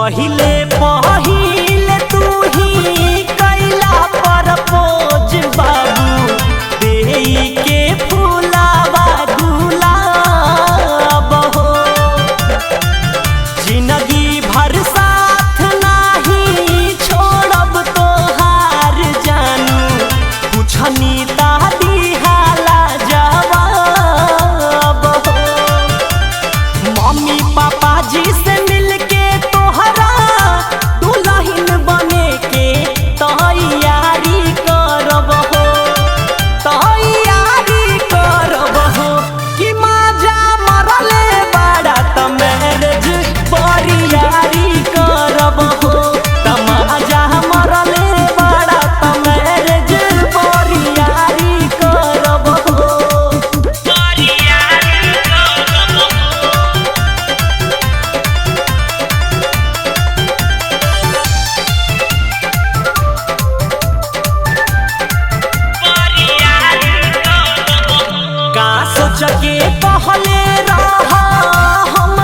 पहिले पहिले तू ही कैला परपोज बाबू देई के फूलावा गुलाब हो। जिंदगी भर साथ नाही छोड़ब तोहार जानू पूछनी ता दिहाला जवाब हो। मम्मी पापा जी से मिलके तोहरा दुल्हन बने के तैयारी करब हो, तैयारी करब हो। कि माजा मरले बड़ा त मैरिज बरियारी करब हो, तमाजा मरले बड़ा त मैरिज बरियारी करब हो, बरियारी करब हो। का सोच के कहले रहा हम